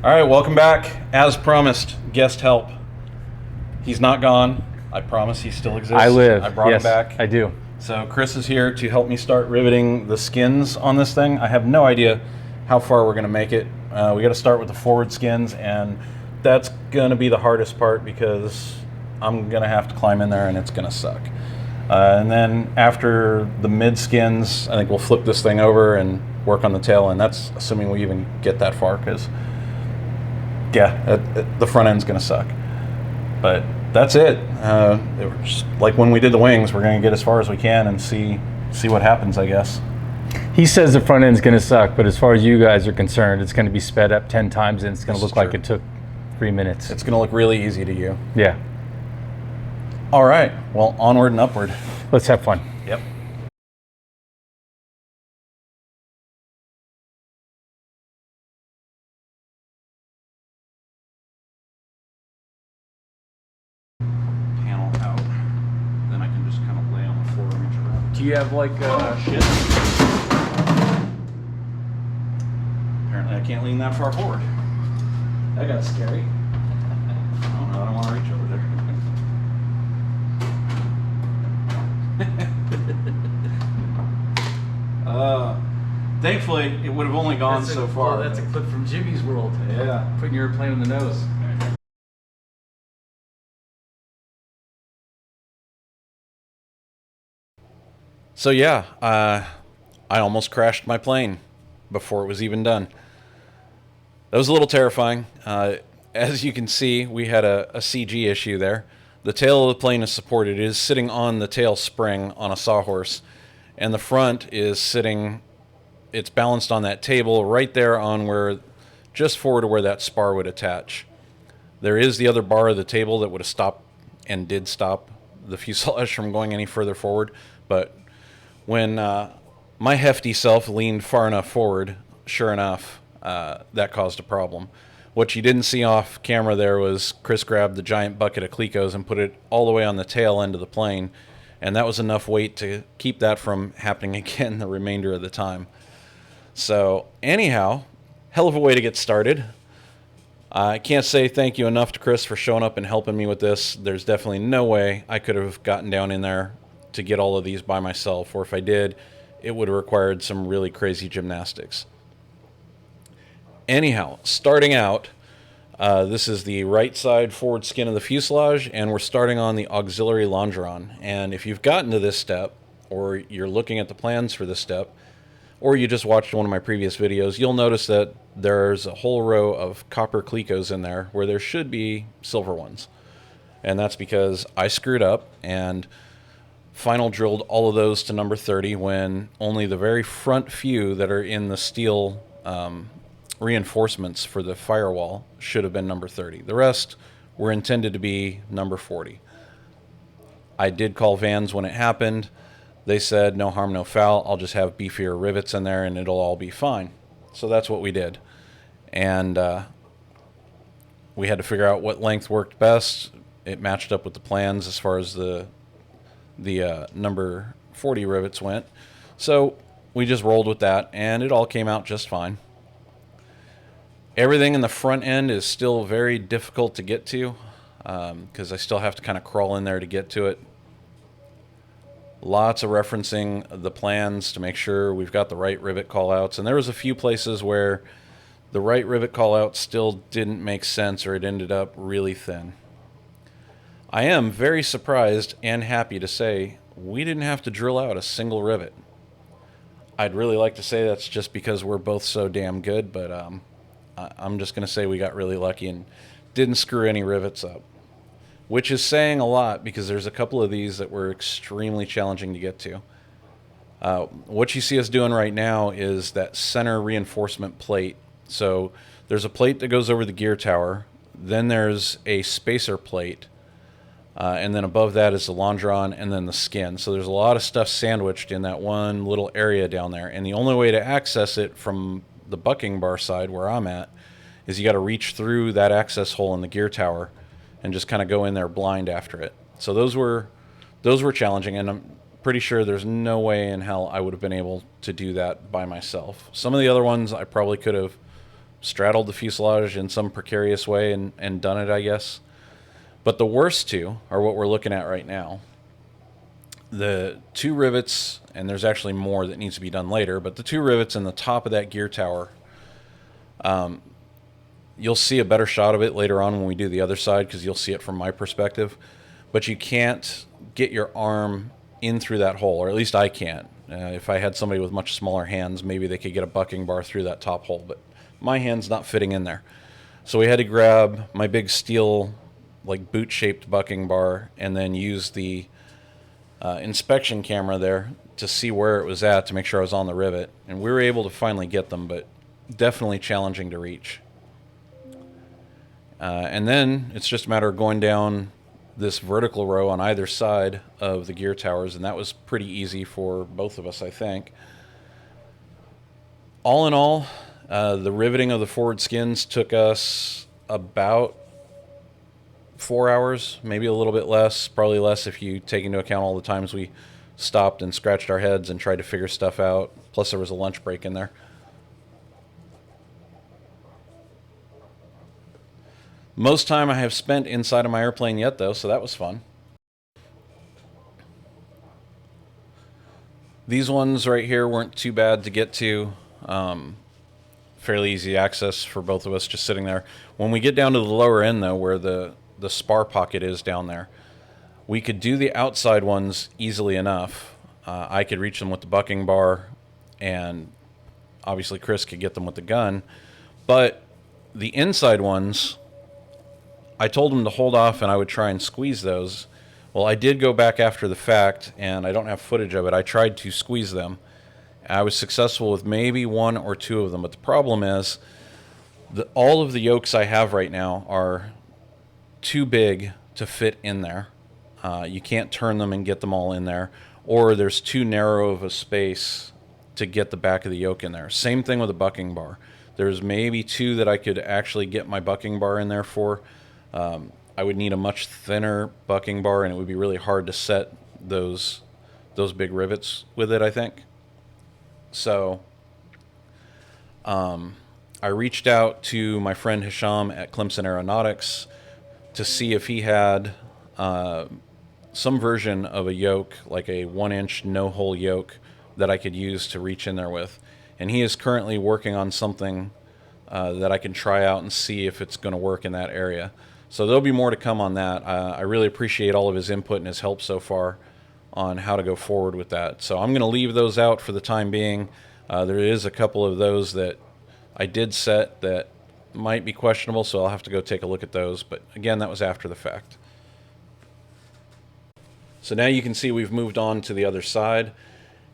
All right, welcome back. As promised, guest help. He's not gone. I promise he still exists. I live. I brought him back. I do. So Chris is here to help me start riveting the skins on this thing. I have no idea how far we're going to make it. We got to start with the forward skins, and that's going to be the hardest part because I'm going to have to climb in there and it's going to suck. And then after the mid skins, I think we'll flip this thing over and work on the tail, and that's assuming we even get that far because, yeah, the front end's going to suck. But that's it. Just like when we did the wings, we're going to get as far as we can and see what happens, I guess. He says the front end's going to suck, but as far as you guys are concerned, it's going to be sped up 10 times and it's going to look like it took 3 minutes. It's going to look really easy to you. Yeah. All right. Well, onward and upward. Let's have fun. Yep. Panel out. Then I can just kind of lay on the floor and reach around. Do you have like Shit. Apparently I can't lean that far forward. That got scary. I don't know. I don't want to reach over there. Thankfully, it would have only gone so far. Well, that's a clip from Jimmy's World. Yeah. Putting your airplane on the nose. So yeah, I almost crashed my plane before it was even done. That was a little terrifying. As you can see, we had a CG issue there. The tail of the plane is supported. It is sitting on the tail spring on a sawhorse, and the front is sitting, it's balanced on that table right there on where, just forward to where that spar would attach. There is the other bar of the table that would have stopped and did stop the fuselage from going any further forward, but when my hefty self leaned far enough forward, sure enough, that caused a problem. What you didn't see off camera there was Chris grabbed the giant bucket of Clecos and put it all the way on the tail end of the plane, and that was enough weight to keep that from happening again the remainder of the time. So anyhow, hell of a way to get started. I can't say thank you enough to Chris for showing up and helping me with this. There's definitely no way I could have gotten down in there to get all of these by myself, or if I did, it would have required some really crazy gymnastics. Anyhow, starting out, this is the right side forward skin of the fuselage, and we're starting on the auxiliary longeron. And if you've gotten to this step, or you're looking at the plans for this step, or you just watched one of my previous videos, you'll notice that there's a whole row of copper Clecos in there where there should be silver ones. And that's because I screwed up and final drilled all of those to number 30 when only the very front few that are in the steel reinforcements for the firewall should have been number 30. The rest were intended to be number 40. I did call Vans when it happened. They said no harm, no foul. I'll just have beefier rivets in there and it'll all be fine. So that's what we did. And we had to figure out what length worked best. It matched up with the plans as far as the number 40 rivets went. So we just rolled with that and it all came out just fine. Everything in the front end is still very difficult to get to because I still have to kind of crawl in there to get to it. Lots of referencing the plans to make sure we've got the right rivet callouts. And there was a few places where the right rivet callout still didn't make sense or it ended up really thin. I am very surprised and happy to say we didn't have to drill out a single rivet. I'd really like to say that's just because we're both so damn good, but I'm just going to say we got really lucky and didn't screw any rivets up, which is saying a lot because there's a couple of these that were extremely challenging to get to. What you see us doing right now is that center reinforcement plate. So there's a plate that goes over the gear tower, then there's a spacer plate, and then above that is the longeron and then the skin. So there's a lot of stuff sandwiched in that one little area down there, and the only way to access it from the bucking bar side where I'm at is you got to reach through that access hole in the gear tower and just kind of go in there blind after it. So those were challenging, and I'm pretty sure there's no way in hell I would have been able to do that by myself. Some of the other ones I probably could have straddled the fuselage in some precarious way and done it, I guess. But the worst two are what we're looking at right now. The two rivets, and there's actually more that needs to be done later, but the two rivets in the top of that gear tower, you'll see a better shot of it later on when we do the other side, because you'll see it from my perspective. But you can't get your arm in through that hole, or at least I can't. If I had somebody with much smaller hands, maybe they could get a bucking bar through that top hole, but my hand's not fitting in there. So we had to grab my big steel, like boot-shaped bucking bar, and then use the inspection camera there to see where it was at to make sure I was on the rivet. And we were able to finally get them, but definitely challenging to reach. And then it's just a matter of going down this vertical row on either side of the gear towers, and that was pretty easy for both of us, I think. All in all, the riveting of the forward skins took us about 4 hours, maybe a little bit less, probably less if you take into account all the times we stopped and scratched our heads and tried to figure stuff out. Plus there was a lunch break in there. Most time I have spent inside of my airplane yet, though, so that was fun. These ones right here weren't too bad to get to. Fairly easy access for both of us just sitting there. When we get down to the lower end, though, where the spar pocket is down there, we could do the outside ones easily enough. I could reach them with the bucking bar, and obviously Chris could get them with the gun. But the inside ones, I told him to hold off and I would try and squeeze those. Well, I did go back after the fact, and I don't have footage of it. I tried to squeeze them. I was successful with maybe one or two of them, but the problem is all of the yokes I have right now are too big to fit in there. You can't turn them and get them all in there, or there's too narrow of a space to get the back of the yoke in there. Same thing with a bucking bar. There's maybe two that I could actually get my bucking bar in there for. I would need a much thinner bucking bar, and it would be really hard to set those big rivets with it, I think. So I reached out to my friend Hisham at Clemson Aeronautics to see if he had some version of a yoke, like a 1-inch no-hole yoke that I could use to reach in there with. And he is currently working on something that I can try out and see if it's going to work in that area. So there'll be more to come on that. I really appreciate all of his input and his help so far on how to go forward with that. So I'm going to leave those out for the time being. There is a couple of those that I did set that might be questionable, so I'll have to go take a look at those. But again, that was after the fact. So now you can see we've moved on to the other side.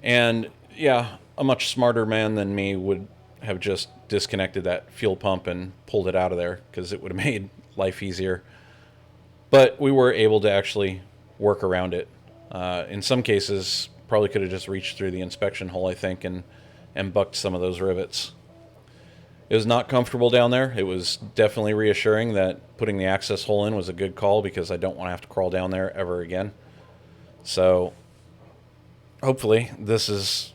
And yeah, a much smarter man than me would have just disconnected that fuel pump and pulled it out of there, because it would have made life easier. But we were able to actually work around it. In some cases, probably could have just reached through the inspection hole, I think, and bucked some of those rivets. It was not comfortable down there. It was definitely reassuring that putting the access hole in was a good call, because I don't want to have to crawl down there ever again. So hopefully this is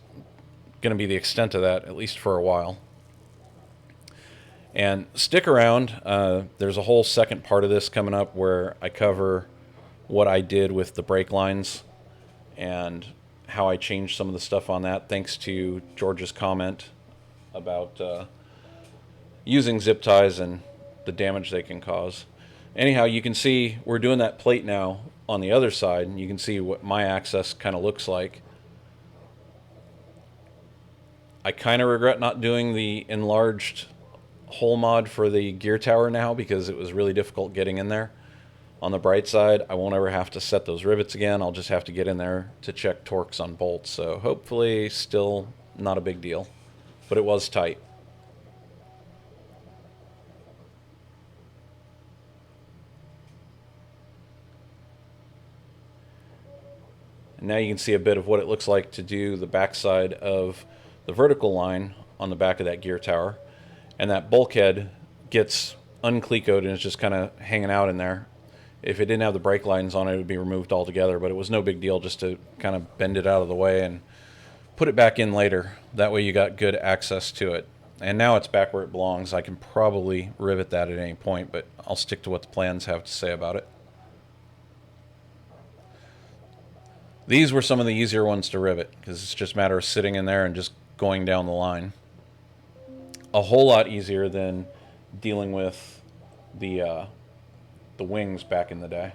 going to be the extent of that, at least for a while. And stick around. There's a whole second part of this coming up where I cover what I did with the brake lines and how I changed some of the stuff on that, thanks to George's comment about using zip ties and the damage they can cause. Anyhow, you can see we're doing that plate now on the other side, and you can see what my access kind of looks like. I kind of regret not doing the enlarged hole mod for the gear tower now, because it was really difficult getting in there. On the bright side, I won't ever have to set those rivets again. I'll just have to get in there to check torques on bolts. So hopefully still not a big deal, but it was tight. And now you can see a bit of what it looks like to do the backside of the vertical line on the back of that gear tower. And that bulkhead gets unclecoed and is just kind of hanging out in there. If it didn't have the brake lines on it, it would be removed altogether, but it was no big deal just to kind of bend it out of the way and put it back in later. That way you got good access to it. And now it's back where it belongs. I can probably rivet that at any point, but I'll stick to what the plans have to say about it. These were some of the easier ones to rivet, because it's just a matter of sitting in there and just going down the line. A whole lot easier than dealing with the wings back in the day.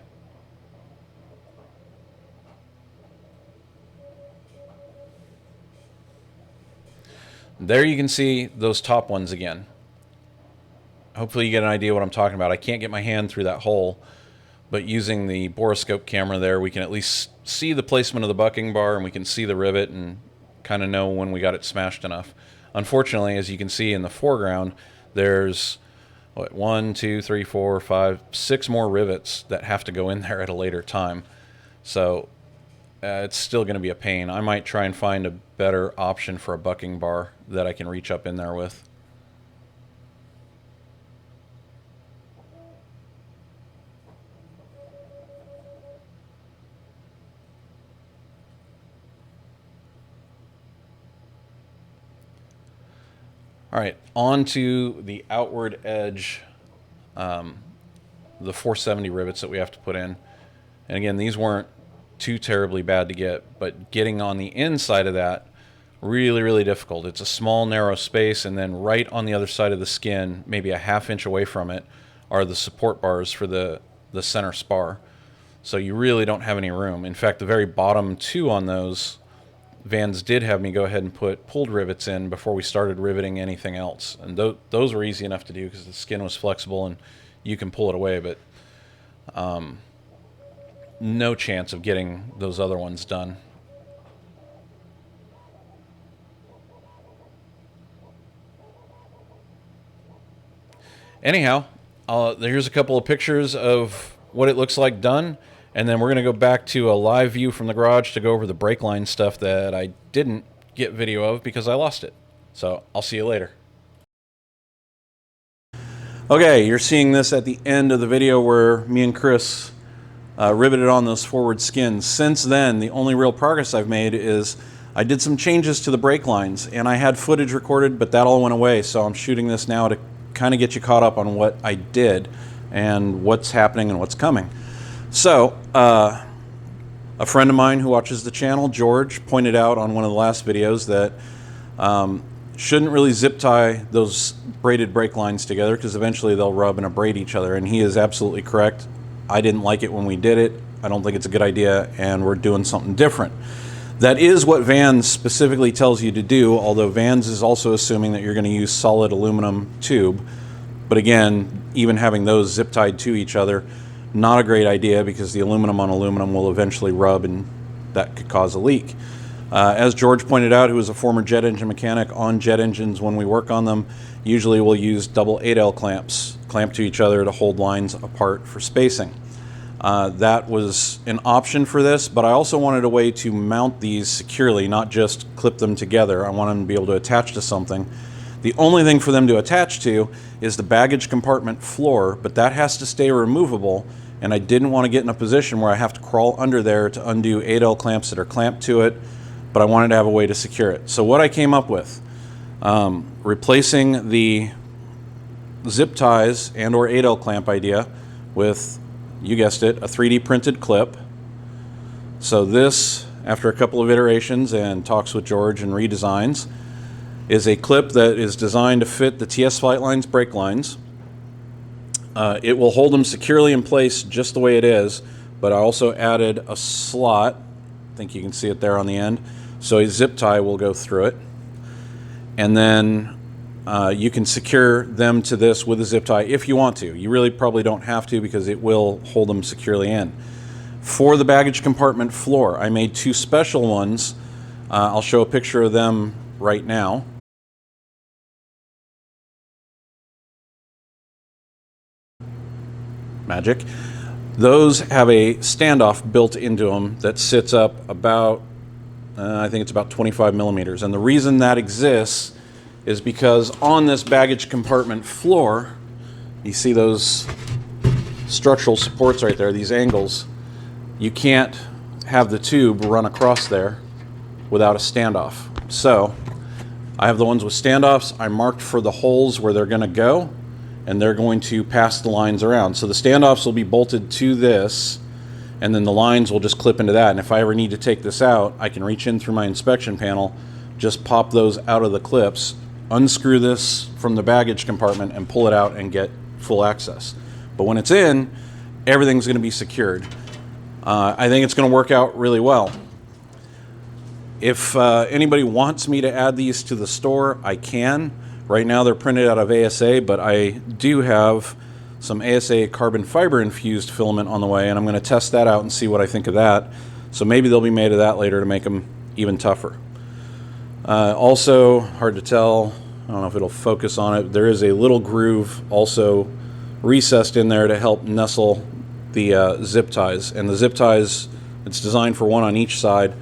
There you can see those top ones again. Hopefully you get an idea what I'm talking about. I can't get my hand through that hole, but using the borescope camera there, we can at least see the placement of the bucking bar, and we can see the rivet and kind of know when we got it smashed enough. Unfortunately, as you can see in the foreground, there's what, 1, 2, 3, 4, 5, 6 more rivets that have to go in there at a later time. So it's still going to be a pain. I might try and find a better option for a bucking bar that I can reach up in there with. All right, on to the outward edge, the 470 rivets that we have to put in. And again, these weren't too terribly bad to get, but getting on the inside of that, really, really difficult. It's a small, narrow space, and then right on the other side of the skin, maybe a ½ inch away from it, are the support bars for the center spar. So you really don't have any room. In fact, the very bottom two on those Vans did have me go ahead and put pulled rivets in before we started riveting anything else. And those were easy enough to do because the skin was flexible and you can pull it away, but no chance of getting those other ones done. Anyhow, here's a couple of pictures of what it looks like done. And then we're going to go back to a live view from the garage to go over the brake line stuff that I didn't get video of because I lost it. So I'll see you later. Okay, you're seeing this at the end of the video where me and Chris riveted on those forward skins. Since then, the only real progress I've made is I did some changes to the brake lines, and I had footage recorded, but that all went away. So I'm shooting this now to kind of get you caught up on what I did and what's happening and what's coming. So, a friend of mine who watches the channel, George, pointed out on one of the last videos that shouldn't really zip tie those braided brake lines together because eventually they'll rub and abrade each other, and he is absolutely correct. I didn't like it when we did it. I don't think it's a good idea, and we're doing something different. That is what Vans specifically tells you to do, although Vans is also assuming that you're going to use solid aluminum tube. But again, even having those zip tied to each other, not a great idea because the aluminum on aluminum will eventually rub and that could cause a leak. As George pointed out, who was a former jet engine mechanic, on jet engines when we work on them, usually we'll use double 8L clamps clamped to each other to hold lines apart for spacing. That was an option for this, but I also wanted a way to mount these securely, not just clip them together. I want them to be able to attach to something. The only thing for them to attach to is the baggage compartment floor, but that has to stay removable, and I didn't want to get in a position where I have to crawl under there to undo 8L clamps that are clamped to it, but I wanted to have a way to secure it. So what I came up with, replacing the zip ties and or 8L clamp idea with, you guessed it, a 3D printed clip. So this, after a couple of iterations and talks with George and redesigns, is a clip that is designed to fit the TS Flightline's brake lines. It will hold them securely in place just the way it is, but I also added a slot. I think you can see it there on the end. So a zip tie will go through it. And then you can secure them to this with a zip tie if you want to. You really probably don't have to because it will hold them securely in. For the baggage compartment floor, I made 2 special ones. I'll show a picture of them right now. Magic. Those have a standoff built into them that sits up about, I think it's about 25 millimeters. And the reason that exists is because on this baggage compartment floor, you see those structural supports right there, these angles. You can't have the tube run across there without a standoff. So I have the ones with standoffs. I marked for the holes where they're going to go, and they're going to pass the lines around. So the standoffs will be bolted to this, and then the lines will just clip into that. And if I ever need to take this out, I can reach in through my inspection panel, just pop those out of the clips, unscrew this from the baggage compartment, and pull it out and get full access. But when it's in, everything's going to be secured. I think it's going to work out really well. If anybody wants me to add these to the store, I can. Right now they're printed out of ASA, but I do have some ASA carbon fiber infused filament on the way, and I'm going to test that out and see what I think of that. So maybe they'll be made of that later to make them even tougher. Also, hard to tell, I don't know if it'll focus on it, there is a little groove also recessed in there to help nestle the zip ties. And the zip ties, it's designed for one on each side,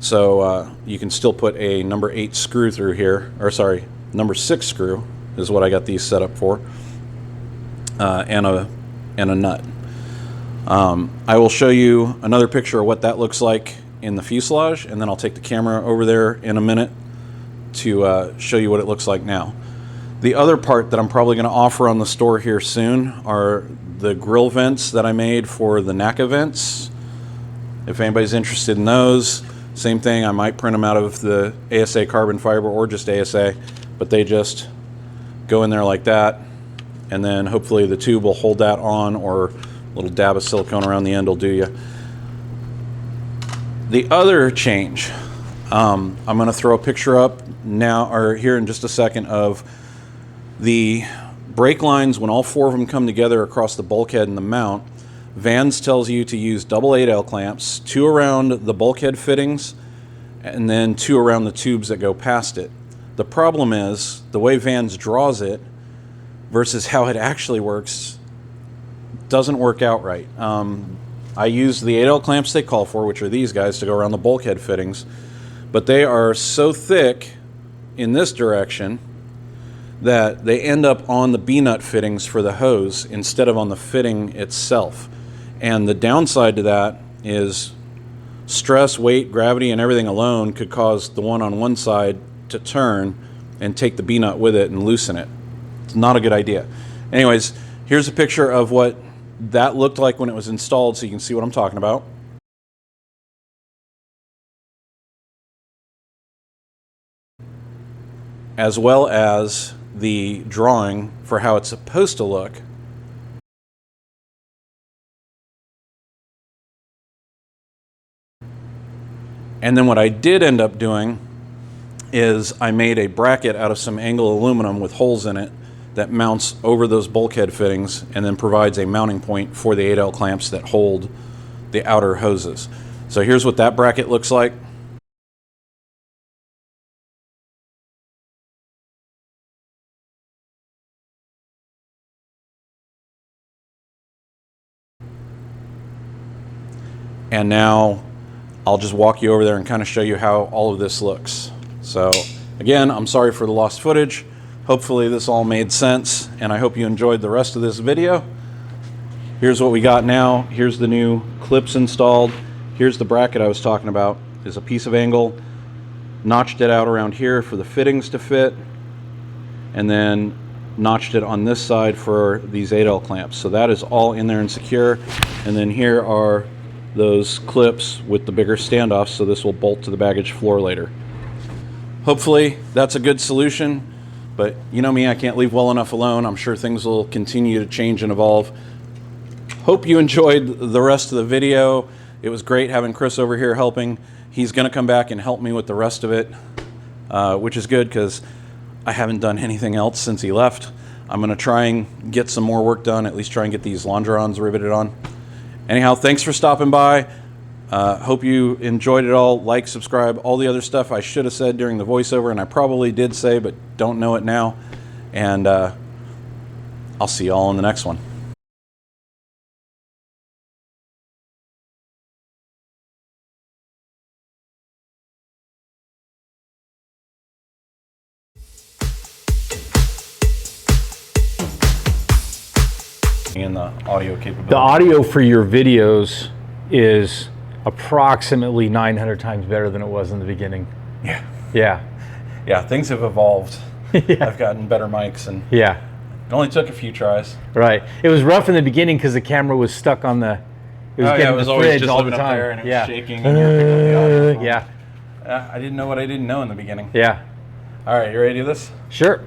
so you can still put a number 8 screw through here, or sorry, number 6 screw is what I got these set up for, and a nut. I will show you another picture of what that looks like in the fuselage, and then I'll take the camera over there in a minute to show you what it looks like now. The other part that I'm probably going to offer on the store here soon are the grill vents that I made for the NACA vents. If anybody's interested in those, same thing, I might print them out of the ASA carbon fiber or just ASA, but they just go in there like that, and then hopefully the tube will hold that on, or a little dab of silicone around the end will do you. The other change, I'm going to throw a picture up now, or here in just a second, of the brake lines when all 4 of them come together across the bulkhead and the mount. Vans tells you to use double 8L clamps, 2 around the bulkhead fittings, and then 2 around the tubes that go past it. The problem is, the way Vans draws it versus how it actually works doesn't work out right. I use the 8L clamps they call for, which are these guys, to go around the bulkhead fittings, but they are so thick in this direction that they end up on the B-nut fittings for the hose instead of on the fitting itself. And the downside to that is stress, weight, gravity, and everything alone could cause the one on one side to turn and take the B-nut with it and loosen it. It's not a good idea. Anyways, here's a picture of what that looked like when it was installed, so you can see what I'm talking about. As well as the drawing for how it's supposed to look. And then what I did end up doing is I made a bracket out of some angle aluminum with holes in it that mounts over those bulkhead fittings and then provides a mounting point for the 8L clamps that hold the outer hoses. So here's what that bracket looks like. And now I'll just walk you over there and kind of show you how all of this looks. So again, I'm sorry for the lost footage. Hopefully this all made sense, and I hope you enjoyed the rest of this video. Here's what we got now. Here's the new clips installed. Here's the bracket I was talking about. Is a piece of angle. Notched it out around here for the fittings to fit, and then notched it on this side for these 8L clamps. So that is all in there and secure. And then here are those clips with the bigger standoffs, so this will bolt to the baggage floor later. Hopefully that's a good solution, but you know me, I can't leave well enough alone. I'm sure things will continue to change and evolve. Hope you enjoyed the rest of the video. It was great having Chris over here helping. He's going to come back and help me with the rest of it, which is good because I haven't done anything else since he left. I'm going to try and get some more work done, at least try and get these longerons riveted on. Anyhow, thanks for stopping by. Hope you enjoyed it all. Like, subscribe, all the other stuff I should have said during the voiceover, and I probably did say, but don't know it now. And I'll see you all in the next one. And the audio capability. The audio for your videos is approximately 900 times better than it was in the beginning. Yeah. Yeah. Yeah, things have evolved. Yeah. I've gotten better mics, and Yeah. it only took a few tries. Right. It was rough in the beginning because the camera was stuck on the. It was getting it was the always fridge just all the living up time. there, and it Yeah. was shaking, and you were picking up the audio from it. Yeah. I didn't know what I didn't know in the beginning. Yeah. All right, you ready to do this? Sure.